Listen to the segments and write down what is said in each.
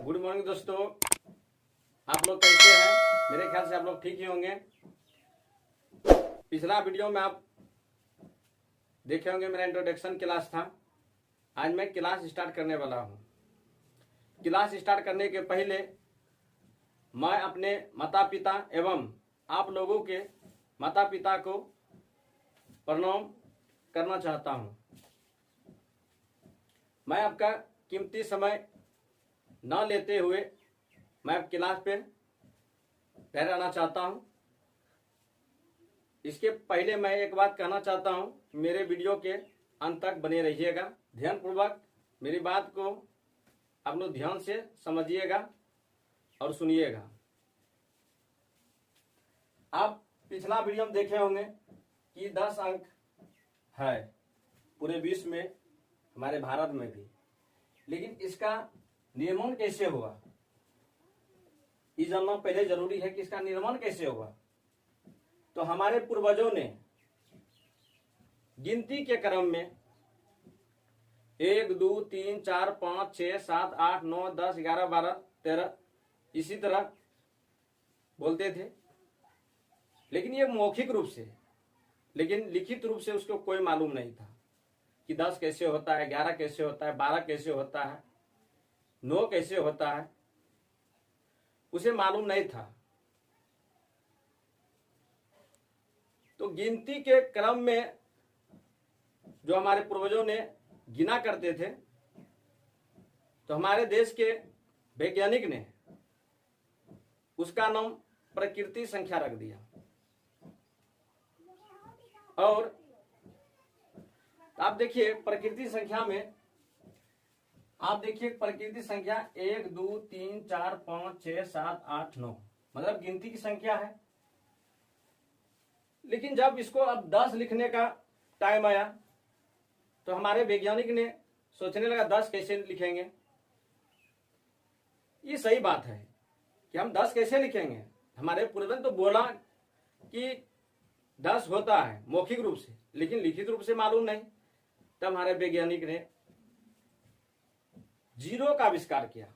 Good morning दोस्तों, आप लोग कैसे हैं? मेरे ख्याल से आप लोग ठीक ही होंगे। पिछला वीडियो में आप देखे होंगे मेरा इंट्रोडक्शन क्लास था। आज मैं क्लास स्टार्ट करने वाला हूं। क्लास स्टार्ट करने के पहले मैं अपने माता पिता एवं आप लोगों के माता पिता को प्रणाम करना चाहता हूं। मैं आपका कीमती समय न लेते हुए मैं अब क्लास पे ठहराना चाहता हूं। इसके पहले मैं एक बात कहना चाहता हूं, मेरे वीडियो के अंत तक बने रहिएगा। ध्यानपूर्वक मेरी बात को आप लोग ध्यान से समझिएगा और सुनिएगा। आप पिछला वीडियो में देखे होंगे कि 10 अंक है पूरे विश्व में, हमारे भारत में भी, लेकिन इसका निर्माण कैसे हुआ ये जानना पहले जरूरी है कि इसका निर्माण कैसे हुआ। तो हमारे पूर्वजों ने गिनती के क्रम में 1 2 3 4 5 6 7 8 9 10 11 12 13 इसी तरह बोलते थे, लेकिन ये मौखिक रूप से, लेकिन लिखित रूप से उसको कोई मालूम नहीं था कि 10 कैसे होता है, 11 कैसे होता है, 12 कैसे होता है, 9 कैसे होता है, उसे मालूम नहीं था। तो गिनती के क्रम में जो हमारे पूर्वजों ने गिना करते थे, तो हमारे देश के वैज्ञानिक ने उसका नाम प्रकृति संख्या रख दिया। और आप देखिए प्रकृति संख्या में, आप देखिए प्रकृति संख्या 1 2 3 4 5 6 7 8 9 मतलब गिनती की संख्या है। लेकिन जब इसको अब 10 लिखने का टाइम आया तो हमारे वैज्ञानिक ने सोचने लगा 10 कैसे लिखेंगे। ये सही बात है कि हम 10 कैसे लिखेंगे। हमारे पूर्वज तो बोला कि 10 होता है मौखिक रूप से, लेकिन लिखित रूप से मालूम नहीं। तब हमारे वैज्ञानिक ने जीरो का आविष्कार किया,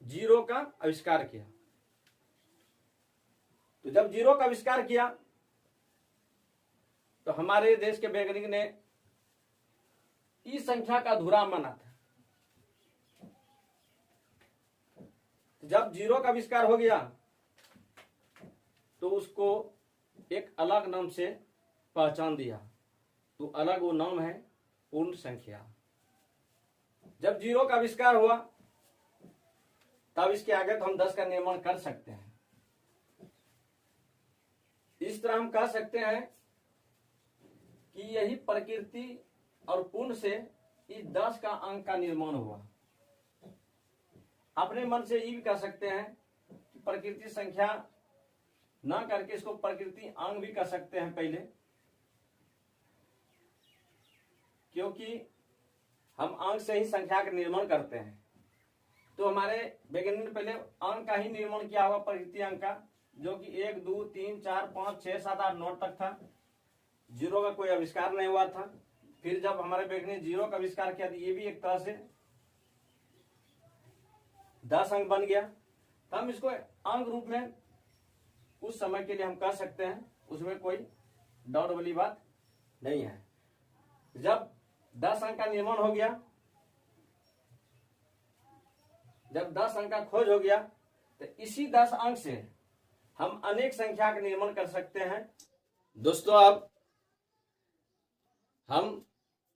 जीरो का आविष्कार किया। तो जब जीरो का आविष्कार किया तो हमारे देश के वैज्ञानिक ने इस संख्या का अधूरा माना था। जब जीरो का आविष्कार हो गया तो उसको एक अलग नाम से पहचान दिया। तो अलग वो नाम है पूर्ण संख्या। जब जीरो का आविष्कार हुआ तब इसके आगे तो हम 10 का निर्माण कर सकते हैं। इस तरह हम कह सकते हैं कि यही प्रकृति और पूर्ण से इस 10 का अंक का निर्माण हुआ। अपने मन से ये भी कह सकते हैं कि प्रकृति संख्या ना करके इसको प्रकृति अंक भी कह सकते हैं पहले, क्योंकि हम अंक से ही संख्या का निर्माण करते हैं। तो हमारे वैज्ञानिक ने पहले अंक का ही निर्माण किया होगा, प्रकृति अंक का, जो कि 1 2 3 4 5 6 7 8 9 तक था। जीरो का कोई आविष्कार नहीं हुआ था। फिर जब हमारे वैज्ञानिक जीरो का आविष्कार किया तो ये भी एक तरह से 10 अंक बन गया। तो हम इसको अंक रूप में उस समय के लिए हम कह सकते हैं, उसमें कोई डाउट वाली बात नहीं है। जब 10 अंक का निर्माण हो गया, जब 10 अंक का खोज हो गया, तो इसी 10 अंक से हम अनेक संख्या का निर्माण कर सकते हैं। दोस्तों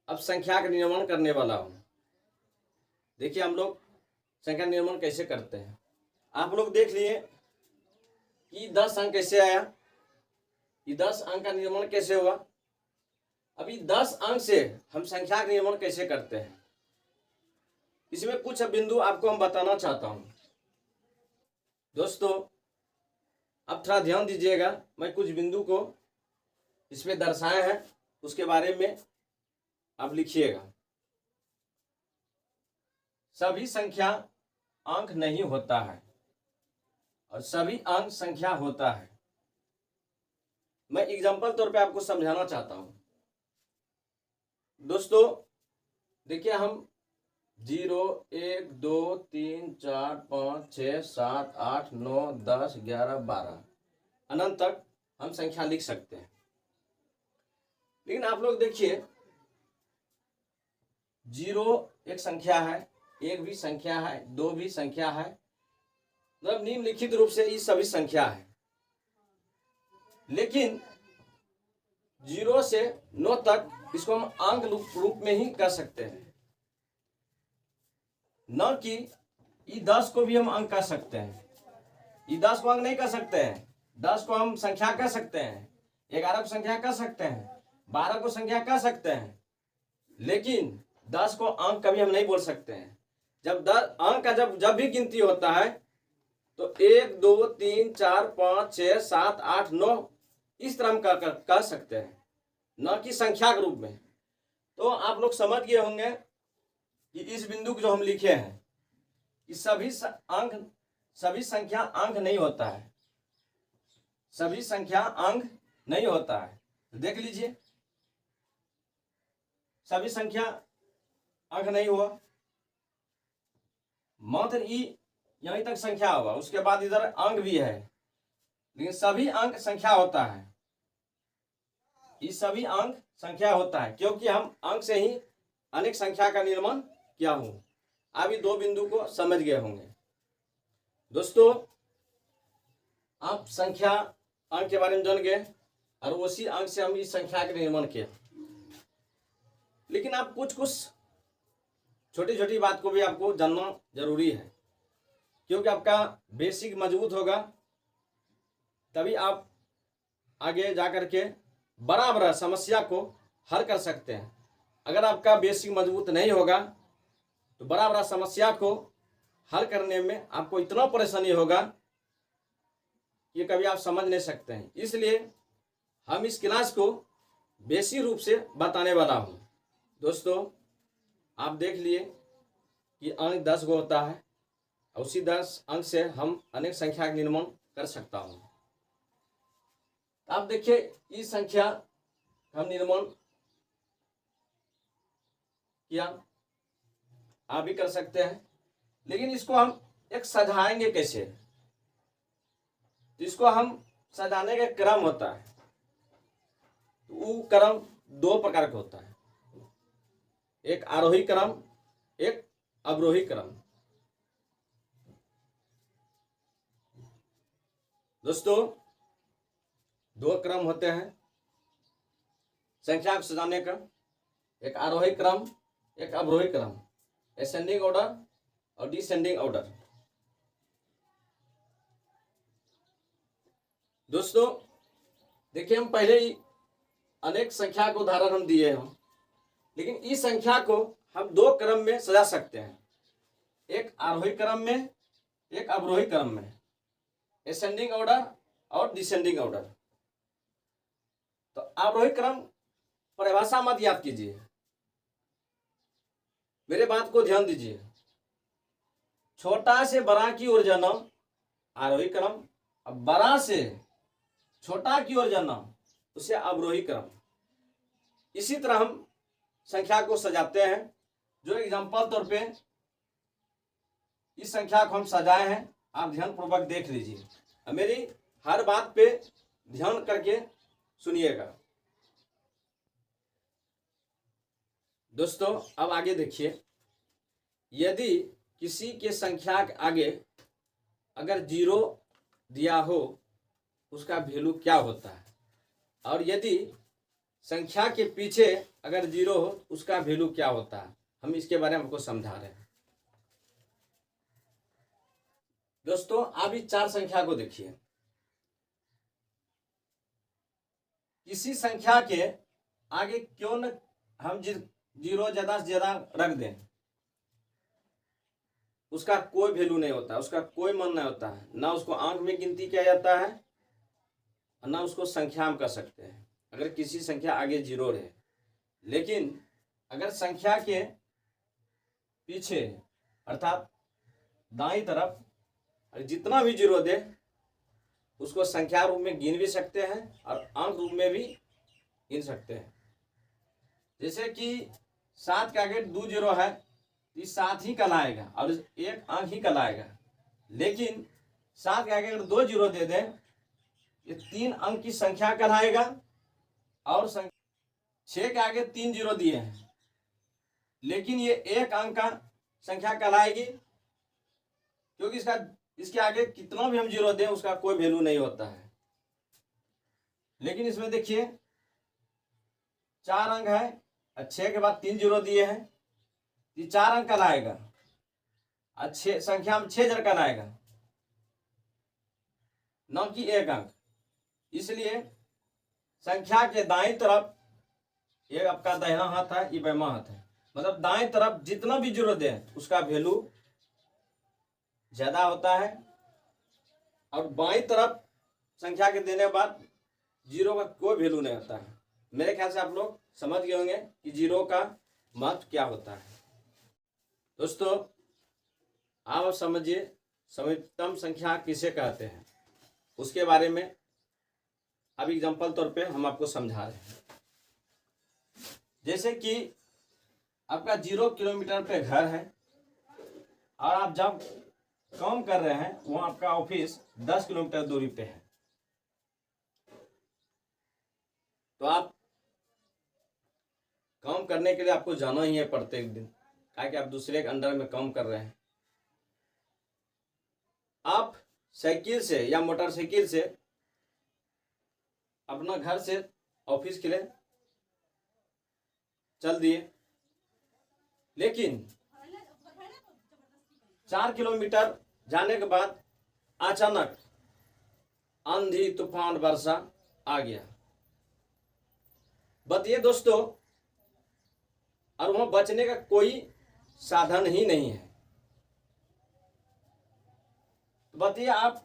अब संख्या का निर्माण करने वाला हूं। देखिए हम लोग संख्या निर्माण कैसे करते हैं। आप लोग देख लिए कि 10 अंक कैसे आया, ये 10 अंक का निर्माण कैसे हुआ। अभी 10 अंक से हम संख्या का निर्माण कैसे करते हैं, इसमें कुछ बिंदु आपको हम बताना चाहता हूं। दोस्तों अब थोड़ा ध्यान दीजिएगा, मैं कुछ बिंदु को इसमें दर्शाए हैं, उसके बारे में आप लिखिएगा। सभी संख्या अंक नहीं होता है और सभी अंक संख्या होता है। मैं एग्जांपल तौर पे आपको समझाना चाहता हूं। दोस्तों देखिए, हम 0 1 2 3 4 5 6 7 8 9 10 11 12 अनंत तक हम संख्या लिख सकते हैं। लेकिन आप लोग देखिए, 0 एक संख्या है, 1 भी संख्या है, 2 भी संख्या है, मतलब निम्नलिखित रूप से ये सभी संख्या है। लेकिन 0 से 9 तक इसको हम अंक रूप में ही कर सकते हैं, न कि ये 10 को भी हम अंक कर सकते हैं। ये 10 को अंक नहीं कर सकते हैं। 10 को हम संख्या कर सकते हैं, 11 को संख्या कर सकते हैं, 12 को संख्या कर सकते हैं, लेकिन 10 को अंक कभी हम नहीं बोल सकते हैं। जब 10 अंक का जब भी गिनती होता है तो 1 2 3 4 5 6 7 8 9 इस तरह हम कर सकते हैं, न कि संख्या के रूप में। तो आप लोग समझ गए होंगे कि इस बिंदु को जो हम लिखे हैं कि सभी संख्या अंक नहीं होता है, सभी संख्या अंक नहीं होता है। तो देख लीजिए, सभी संख्या अंक नहीं हुआ, मात्र ई यहीं तक संख्या हुआ, उसके बाद इधर अंक भी है, लेकिन सभी अंक संख्या होता है। ये सभी अंक संख्या होता है क्योंकि हम अंक से ही अनेक संख्या का निर्माण किया हूं। आप ये दो बिंदु को समझ गए होंगे। दोस्तों, आप संख्या अंक के बारे में जान गए और उसी अंक से हम इस संख्या का निर्माण किया। लेकिन आप कुछ छोटी छोटी बात को भी आपको जानना जरूरी है, क्योंकि आपका बेसिक मजबूत होगा तभी आप आगे जाकर के बड़ा बड़ा समस्या को हल कर सकते हैं। अगर आपका बेसिक मजबूत नहीं होगा तो बड़ा बड़ा समस्या को हल करने में आपको इतना परेशानी होगा कि कभी आप समझ नहीं सकते हैं। इसलिए हम इस क्लास को बेसिक रूप से बताने वाला हूं। दोस्तों, आप देख लिए कि अंक 10 को होता है और उसी 10 अंक से हम अनेक संख्या का निर्माण कर सकता हूं। आप देखिए, इस संख्या हम निर्माण किया, आप भी कर सकते हैं, लेकिन इसको हम एक सजाएंगे कैसे? तो इसको हम सजाने का क्रम होता है, तो वो क्रम दो प्रकार का होता है, एक आरोही क्रम, एक अवरोही क्रम। दोस्तों, दो क्रम होते हैं संख्या को सजाने का, एक आरोही क्रम, एक अवरोही क्रम, असेंडिंग ऑर्डर और डिसेंडिंग ऑर्डर। दोस्तों, देखिए, हम पहले ही अनेक संख्या को उदाहरण हम दिए हैं, लेकिन इस संख्या को हम दो क्रम में सजा सकते हैं, एक आरोही क्रम में, एक अवरोही क्रम में, असेंडिंग ऑर्डर और डिसेंडिंग ऑर्डर। तो आरोही क्रम परिभाषा मत याद कीजिए, मेरे बात को ध्यान दीजिए। छोटा से बड़ा की ओर जाना आरोही क्रम, अब बड़ा से छोटा की ओर जाना उसे अवरोही क्रम। इसी तरह हम संख्या को सजाते हैं, जो एग्जांपल तौर पे इस संख्या को हम सजाए हैं, आप ध्यान पूर्वक देख लीजिए, मेरी हर बात पे ध्यान करके सुनिएगा। दोस्तों, अब आगे देखिए, यदि किसी के संख्या के आगे अगर 0 दिया हो उसका वैल्यू क्या होता है, और यदि संख्या के पीछे अगर 0 हो उसका वैल्यू क्या होता है, हम इसके बारे में आपको समझा रहे हैं। दोस्तों, आप इस 4 संख्या को देखिए, किसी संख्या के आगे क्यों न हम 0 ज्यादा से ज्यादा रख दें, उसका कोई वैल्यू नहीं होता, उसका कोई मान नहीं होता है, ना उसको अंक में गिनती किया जाता है, ना उसको संख्या में कर सकते हैं अगर किसी संख्या आगे 0 रहे। लेकिन अगर संख्या के पीछे अर्थात दाईं तरफ जितना भी 0 दे उसको संख्या रूप में गिन भी सकते हैं और अंक रूप में भी गिन सकते हैं। जैसे कि 7 के आगे 2 0 है ये 7 ही कहलाएगा और एक अंक ही कहलाएगा। लेकिन 7 के आगे अगर 2 जीरो दे दें, ये 3 अंक की संख्या कहलाएगा। और 6 के आगे 3 जीरो दिए हैं, लेकिन ये एक अंक का संख्या कहलाएगी, क्योंकि इसके आगे कितना भी हम जीरो दें उसका कोई वैल्यू नहीं होता है। लेकिन इसमें देखिए 4 अंक है और 6 के बाद 3 जीरो दिए हैं, ये 4 अंक कहलाएगा। अच्छे संख्या में 6 जर कहलाएगा, न कि एक अंक। इसलिए संख्या के दाईं तरफ, ये आपका दाहिना हाथ है, ये बायां हाथ है, मतलब दाएं तरफ जितना भी जीरो दें उसका वैल्यू ज्यादा होता है, और बाईं तरफ संख्या के देने के बाद जीरो का कोई वैल्यू नहीं होता है। मेरे ख्याल से आप लोग समझ गए होंगे कि जीरो का महत्व क्या होता है। दोस्तों आप समझिए समीपतम संख्या किसे कहते हैं, उसके बारे में अब एग्जांपल तौर पे हम आपको समझा रहे हैं। जैसे कि आपका 0 किलोमीटर पे घर है और आप जब काम कर रहे हैं वहां आपका ऑफिस 10 किलोमीटर दूरी पे है, तो आप काम करने के लिए आपको जाना ही है प्रत्येक दिन, ताकि आप दूसरे के अंडर में काम कर रहे हैं। आप साइकिल से या मोटरसाइकिल से अपना घर से ऑफिस के लिए चल दिए, लेकिन 4 किलोमीटर जाने के बाद अचानक आंधी तूफान वर्षा आ गया। बताइए दोस्तों, और वहां बचने का कोई साधन ही नहीं है, तो बताइए आप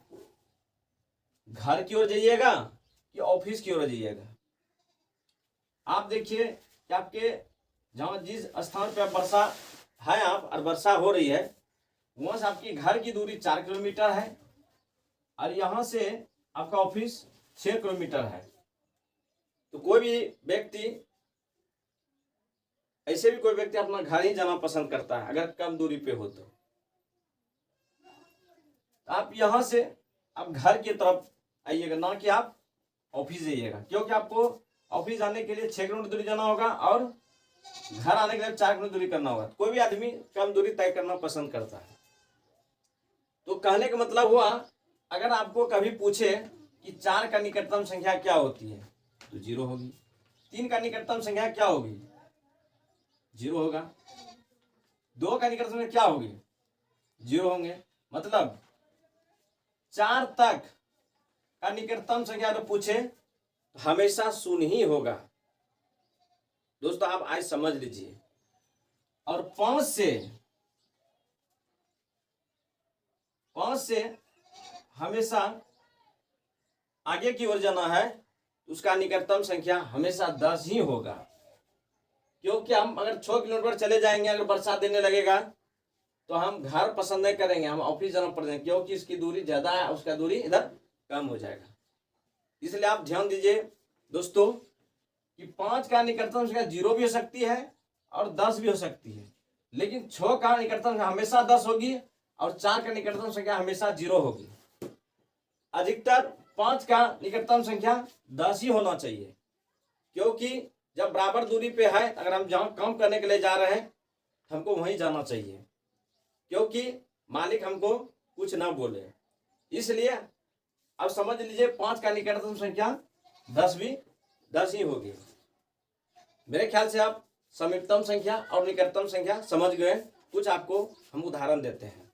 घर की ओर जाइएगा कि ऑफिस की ओर जाइएगा। आप देखिए कि आपके जहां जिस स्थान पर वर्षा है आप और वर्षा हो रही है, वहां से आपकी घर की दूरी 4 किलोमीटर है और यहां से आपका ऑफिस 6 किलोमीटर है। तो कोई भी व्यक्ति, ऐसे भी कोई व्यक्ति अपना घर ही जाना पसंद करता है अगर कम दूरी पे हो तो। आप यहां से आप घर की तरफ आइएगा, ना कि आप ऑफिस जाइएगा, क्योंकि आपको ऑफिस जाने के लिए 6 किलोमीटर दूरी जाना होगा और घर आने के लिए 4 किलोमीटर दूरी करना होगा। कोई भी आदमी कम दूरी तय करना पसंद करता है। तो कहने का मतलब हुआ, अगर आपको कभी पूछे कि 4 का निकटतम संख्या क्या होती है तो 0 होगी, 3 का निकटतम संख्या क्या होगी 0 होगा, 2 का निकटतम संख्या क्या होगी 0 होंगे। मतलब 4 तक का निकटतम संख्या अगर पूछे तो हमेशा 0 ही होगा। दोस्तों आप आज समझ लीजिए। और 5 से हमेशा आगे की ओर जाना है, उसका निकटतम संख्या हमेशा 10 ही होगा। क्योंकि हम अगर 6 किलोमीटर चले जाएंगे, अगर बरसात देने लगेगा तो हम घर पसंद नहीं करेंगे, हम ऑफिस जाना पड़ेगा, क्योंकि इसकी दूरी ज्यादा है, उसका दूरी इधर कम हो जाएगा। इसलिए आप ध्यान दीजिए दोस्तों कि 5 का निकटतम संख्या 0 भी हो सकती है और 10 भी हो सकती है, लेकिन 6 का निकटतम संख्या हमेशा 10 होगी और 4 का निकटतम संख्या हमेशा 0 होगी। अधिकतर 5 का निकटतम संख्या 10 ही होना चाहिए, क्योंकि जब बराबर दूरी पे है, अगर हम जहां काम करने के लिए जा रहे हैं हमको वहीं जाना चाहिए, क्योंकि मालिक हमको कुछ ना बोले। इसलिए अब समझ लीजिए 5 का निकटतम संख्या 10 भी 10 ही होगी। मेरे ख्याल से आप समीपतम संख्या और निकटतम संख्या समझ गए। कुछ आपको हम उदाहरण देते हैं।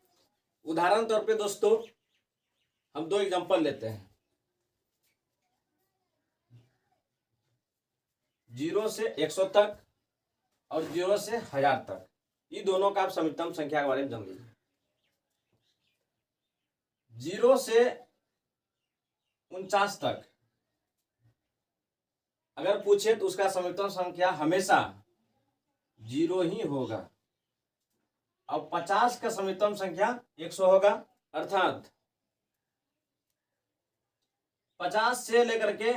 उदाहरण तौर पे दोस्तों हम 2 एग्जांपल लेते हैं। 0 से 100 तक और 0 से 1000 तक, ये दोनों का आप समीपतम संख्या के बारे में जान लीजिए। 0 से 49 तक अगर पूछे तो उसका समीपतम संख्या हमेशा 0 ही होगा, और 50 का समीपतम संख्या 100 होगा। अर्थात 50 से लेकर के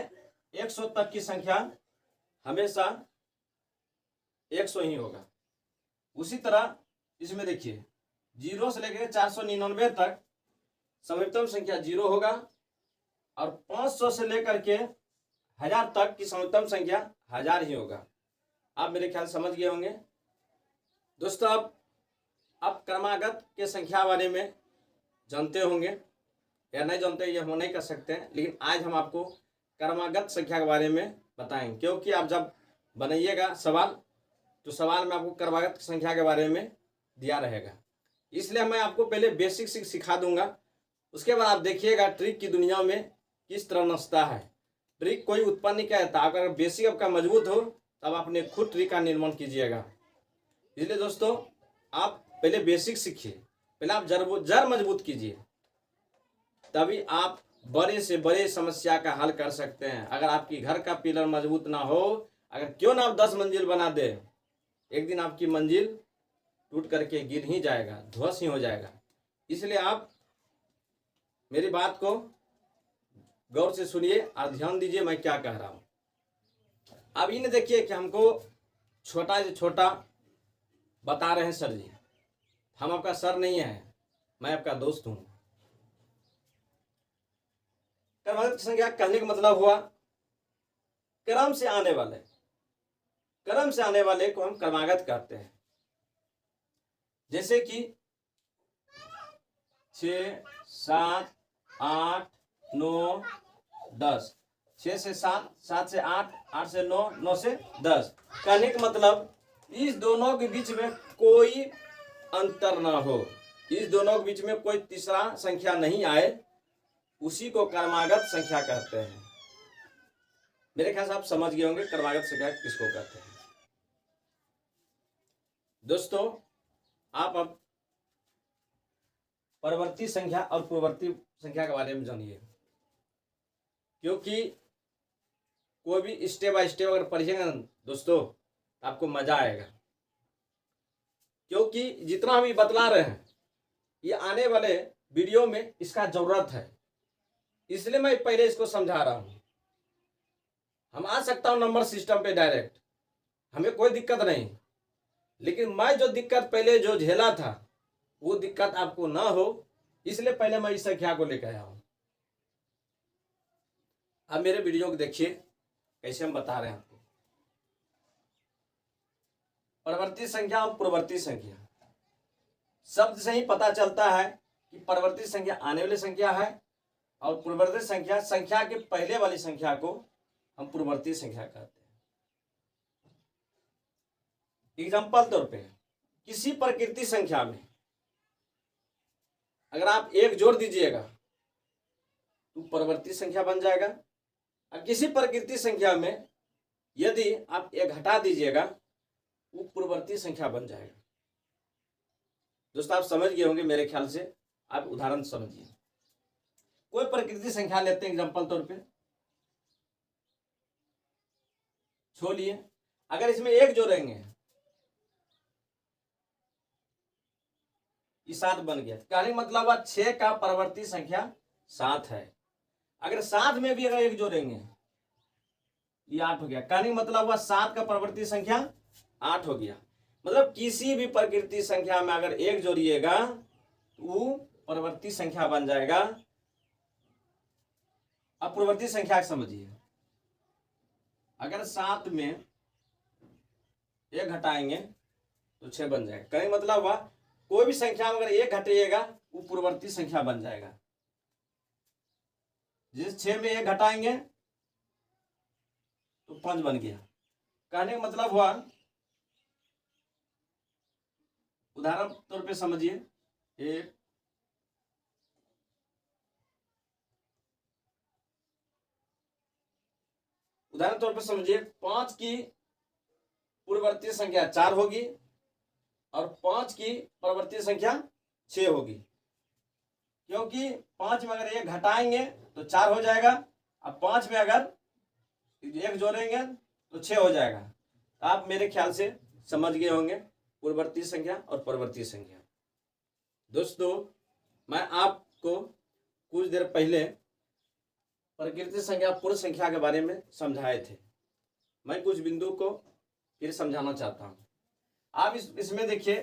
100 तक की संख्या हमेशा 100 ही होगा। उसी तरह इसमें देखिए 0 से लेकर 499 तक समरूपतम संख्या 0 होगा और 500 से लेकर के 1000 तक की समरूपतम संख्या 1000 ही होगा। आप मेरे ख्याल समझ गए होंगे दोस्तों। अब क्रमागत के संख्या बारे में जानते होंगे या नहीं जानते, ये हम नहीं कर सकते हैं, लेकिन आज हम आपको क्रमागत संख्या के बारे में बताएंगे, क्योंकि आप जब बनाइएगा सवाल तो सवाल में आपको क्रमागत संख्या के बारे में दिया रहेगा। इसलिए मैं आपको पहले बेसिक सिखा दूंगा, उसके बाद आप देखिएगा ट्रिक की दुनिया में किस तरह नचता है। ट्रिक कोई उत्पन्न नहीं करता, अगर बेसिक आपका मजबूत हो तब अपने खुद ट्रिक का निर्माण कीजिएगा। इसलिए दोस्तों आप पहले बेसिक सीखिए, पहले आप जड़ मजबूत कीजिए, तभी आप बड़े से बड़े समस्या का हल कर सकते हैं। अगर आपकी घर का पिलर मजबूत ना हो, अगर क्यों ना आप 10 मंजिल बना दे, एक दिन आपकी मंजिल टूट करके गिर ही जाएगा, ध्वस्त ही हो जाएगा। इसलिए आप मेरी बात को गौर से सुनिए और ध्यान दीजिए मैं क्या कह रहा हूं। अब इन्हें देखिए कि हमको छोटा से छोटा बता रहे हैं सर जी। हम आपका सर नहीं है, मैं आपका दोस्त हूं। क्रमागत संख्या कहने का मतलब हुआ क्रम से आने वाले, क्रम से आने वाले को हम क्रमागत कहते हैं। जैसे कि 6, 7, 8, 9, 10, 6 से 7, 7 से 8, 8 से 9, 9 से 10। कहने का मतलब इस दोनों के बीच में कोई अंतर ना हो, इस दोनों के बीच में कोई तीसरा संख्या नहीं आए, उसी को क्रमागत संख्या कहते हैं। मेरे ख्याल से आप समझ गए होंगे क्रमागत संख्या किसको कहते हैं। दोस्तों आप अब परवर्ती संख्या और पूर्ववर्ती संख्या के बारे में जानिए, क्योंकि कोई भी स्टेप बाय स्टेप अगर पढ़िएगा ना दोस्तों आपको मजा आएगा, क्योंकि जितना हम ये बतला रहे हैं ये आने वाले वीडियो में इसका जरूरत है। इसलिए मैं पहले इसको समझा रहा हूं। हम आ सकता हूं नंबर सिस्टम पे डायरेक्ट, हमें कोई दिक्कत नहीं, लेकिन मैं जो दिक्कत पहले जो झेला था वो दिक्कत आपको ना हो, इसलिए पहले मैं इस संख्या को लेकर आया हूं। अब मेरे वीडियो को देखिए कैसे हम बता रहे हैं आपको। परवर्ती संख्या और पूर्ववर्ती संख्या, शब्द से ही पता चलता है कि परवर्ती संख्या आने वाली संख्या है और पूर्ववर्ती संख्या संख्या के पहले वाली संख्या को हम पूर्ववर्ती संख्या कहते हैं। एग्जाम्पल तौर पे किसी प्रकृति संख्या में अगर आप 1 जोड़ दीजिएगा तो परवर्ती संख्या बन जाएगा, और किसी प्रकृति संख्या में यदि आप 1 हटा दीजिएगा वो पूर्ववर्ती संख्या बन जाएगा। दोस्तों आप समझ गए होंगे मेरे ख्याल से। आप उदाहरण समझिए, कोई प्रकृति संख्या लेते हैं एग्जाम्पल तौर पे, छोड़िए, अगर इसमें 1 जोड़ेंगे ये 7 बन गया। कहने का मतलब 6 का परवर्ती संख्या 7 है। अगर 7 में भी अगर 1 जोड़ेंगे ये 8 हो गया। कहने का मतलब 7 का परवर्ती संख्या 8 हो गया। मतलब किसी भी प्रकृति संख्या में अगर 1 जोड़िएगा वो परवर्ती संख्या बन जाएगा। अब पूर्ववर्ती संख्या समझिए, अगर 7 में 1 घटाएंगे तो 6 बन जाएगा। कहने का मतलब हुआ कोई भी संख्या में अगर 1 घटाइएगा वो पूर्ववर्ती संख्या बन जाएगा। जिस 6 में 1 घटाएंगे तो 5 बन गया। कहने का मतलब हुआ, उदाहरण तौर पे समझिए, 1 उदाहरण तौर पर समझिए 5 की पूर्ववर्ती संख्या 4 होगी और 5 की परवर्ती संख्या 6 होगी, क्योंकि 5 में अगर 1 घटाएंगे तो 4 हो जाएगा और 5 में अगर 1 जोड़ेंगे तो 6 हो जाएगा। आप मेरे ख्याल से समझ गए होंगे पूर्ववर्ती संख्या और परवर्ती संख्या। दोस्तों मैं आपको कुछ देर पहले प्रकृति संख्या पूर्ण संख्या के बारे में समझाए थे। मैं कुछ बिंदु को फिर समझाना चाहता हूं। आप इसमें देखिए,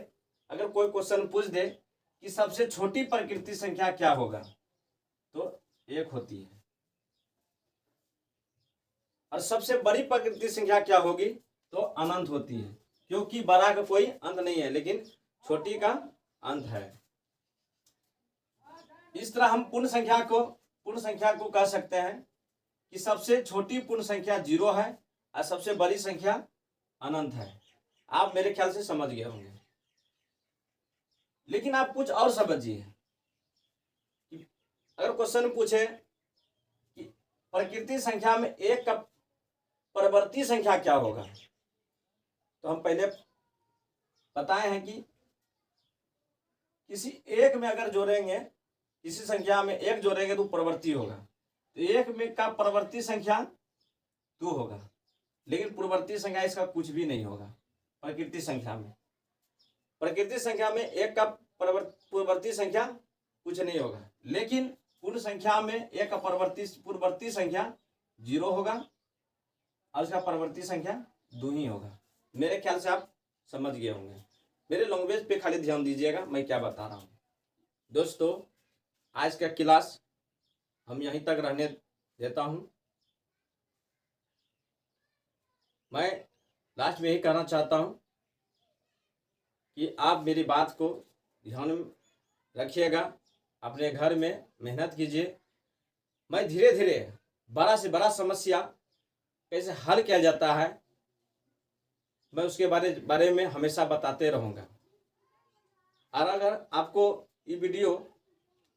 अगर कोई क्वेश्चन पूछ दे कि सबसे छोटी प्रकृति संख्या क्या होगा, तो 1 होती है। और सबसे बड़ी प्रकृति संख्या क्या होगी, तो अनंत होती है, क्योंकि बड़ा का कोई अंत नहीं है लेकिन छोटी का अंत है। इस तरह हम पूर्ण संख्या को कह सकते हैं कि सबसे छोटी पूर्ण संख्या 0 है और सबसे बड़ी संख्या अनंत है। आप मेरे ख्याल से समझ गए होंगे, लेकिन आप कुछ और समझिए। अगर क्वेश्चन पूछे कि प्रकृति संख्या में 1 का परवर्ती संख्या क्या होगा, तो हम पहले बताए हैं कि किसी एक में अगर जोड़ेंगे, किसी संख्या में 1 जोड़ेंगे तो परवर्ती होगा, तो 1 में का परवर्ती संख्या 2 होगा, लेकिन पूर्ववर्ती संख्या इसका कुछ भी नहीं होगा। प्रकृति संख्या में 1 का पूर्ववर्ती संख्या कुछ नहीं होगा, लेकिन पूर्ण संख्या में 1 का पूर्ववर्ती संख्या 0 होगा और उसका परवर्ती संख्या 2 ही होगा। मेरे ख्याल से आप समझ गए होंगे। मेरे लैंग्वेज पे खाली ध्यान दीजिएगा, मैं क्या बता रहा हूँ। दोस्तों, आज का क्लास हम यहीं तक रहने देता हूँ। मैं लास्ट में यही कहना चाहता हूँ कि आप मेरी बात को ध्यान में रखिएगा, अपने घर में मेहनत कीजिए। मैं धीरे धीरे बड़ा से बड़ा समस्या कैसे हल किया जाता है, मैं उसके बारे में हमेशा बताते रहूँगा। और अगर आपको ये वीडियो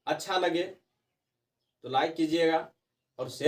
अच्छा लगे तो लाइक कीजिएगा और शेयर